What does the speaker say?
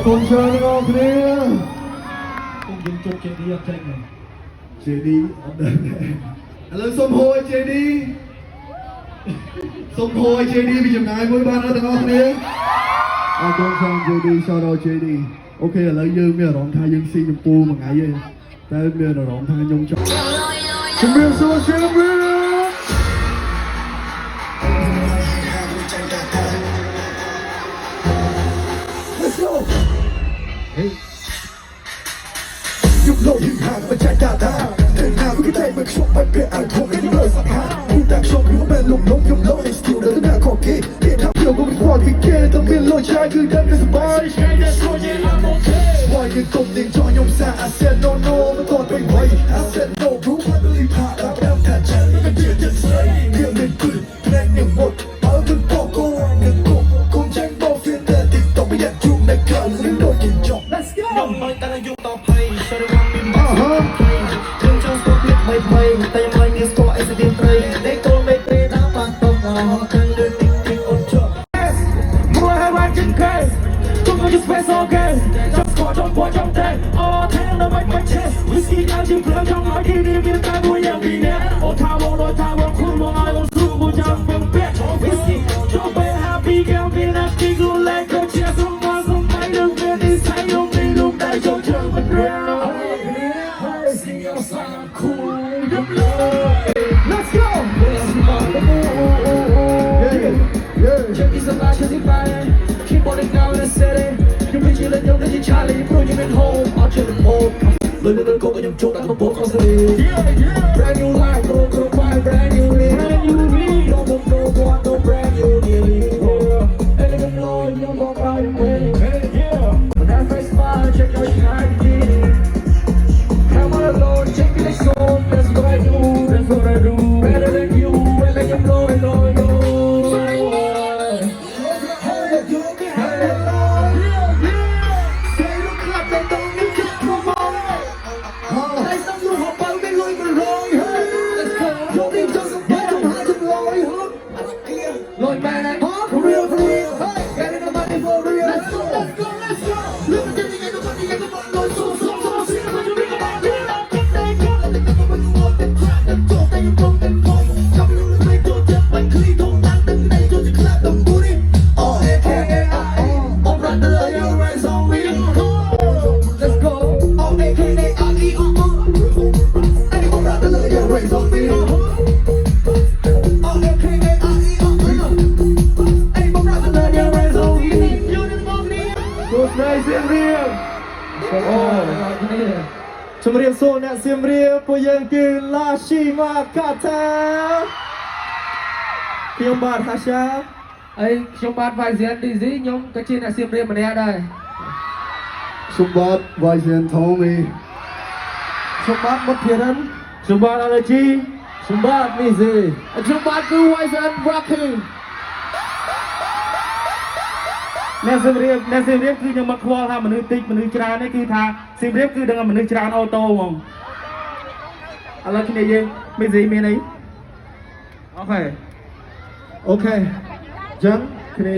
con chơi nó thế cũng dùng chụp chơi đi tranh này chơi đi là xôm hồi chơi đi xôm hồi chơi đi vì chừng này mới ban đó thằng thế con sang chơi đi sau đó chơi đi ok là lấy dương bây giờ đón thay dương si nhung pu mà ngại vậy ta bây giờ đón thay nhung cho chuẩn bị xuống chơi nó biếtยุคโลกยิ่งห่างมันใจกล้าท้าเดินหน้าไม่ได้มันชกมันเปลี่ยนอ่านคงไม่ได้เลยสักหาผู้ต่างชมหรือว่าเป็นหลงหลงยุคโลกในสกิลเดินหน้าขอเกย์เรียนทำเดียวก็ไม่ควรพิเกต้องเป็นโลกชายคือเดินกันสบายวันยังกลมยังจอยงซา I said no no มันก่อนไปไว I said no รู้ว่าต้องรีบผ่านแล้วแบบแทนใจมันเดือดจะใส่เรื่องเป็นปืนแรงยังหมดเอาเป็นโกโก้เงินโกคงแจ้งบอกเฟียนแต่ติดต่อไม่อยากยุ่งในเกินไม่โดนกินจบ Let's go ยังไม่ตั้งยุ่งต่อไปฉันว่ามีมาเรื่องช่างสกุลไม่เพลงแต่ยังไม่มีสกอร์ไอ้สิ่งที่เพลงได้โกนไม่เป็นน้ำมันต้องเอาทั้งเดือนติดติดอดจบมัวให้วันจินเคยทุกคนจะเป็นโอเคจบสกอร์จบหัวจบแทงอ๋อแทงแล้วไม่เช็ดวิสกี้น้ำจิ้มเกลือช่องน้อยที่นี่มีแต่บัวอย่างดีเนี่ยโอ้ท่าวงโดยท่าวงคุณมองอะไรวงสู้กูจะเป็นเป๊ะวิสกี้จบไปฮาปปี้แก้วมีนักที่กูเล่นก็เชียร์ส่งมาส่งไปเรื่องเพื่อนที่ใส่ยงไม่รู้ได้จบเชิงมันเรียว Let's go! Check these out, check these out. Keep on it down in the city. You bitch, you let your bitch Charlie, bro, you been home. I'll chill at home. Look at go and you choke like a book on the brand new life, go buy brand new lead. No, no brand new lead. And even though you don't go out and win. When that face smile, check your shine. Come on alone, check the song. That's what I do, that's what I do. Better than you, and let you know and know. Lord man, for real, hey, getting the money for real. Let's go. Look at the nigga, the money, and the money, Lord, so, see the money, ring about it. They go, and they never when you walk, they crack, they go, they go, they go. Come here, let's make your death, like clean, don't knock them, they go, you clap them, booty. Oh, A-K-A-I-E, oh, brother, your race on me. Let's go. Oh, A-K-A-I-E, hey, oh, brother, your race on me. Này Siem Reap ជំរាបសួរអ្នកសៀមរាបពួកយើងគឺ Lashi Makata ខ្ញុំបាទហាសាហើយខ្ញុំបាទ Vizian DZ ខ្ញុំក៏ជាអ្នកសៀមរាបម្នាក់ដែរខ្ញុំបាទ Vizian Tommy ខ្ញុំបាទមុតភិរិនខ្ញុំបាទ Allergy ខ្ញុំបាទ Nizi ខ្ញុំបាទគឺ Vizian Rockyអ្នកសៀមរាបគឺខ្ញុំមកខ្វល់ថាមនុស្សតិចមនុស្សច្រើននេះគឺថាសៀមរាបគឺដឹងមនុស្សច្រើនអូតូហ្មងឥឡូវគ្នាយើងមានស៊ីមានអីអូខេចឹងគ្នា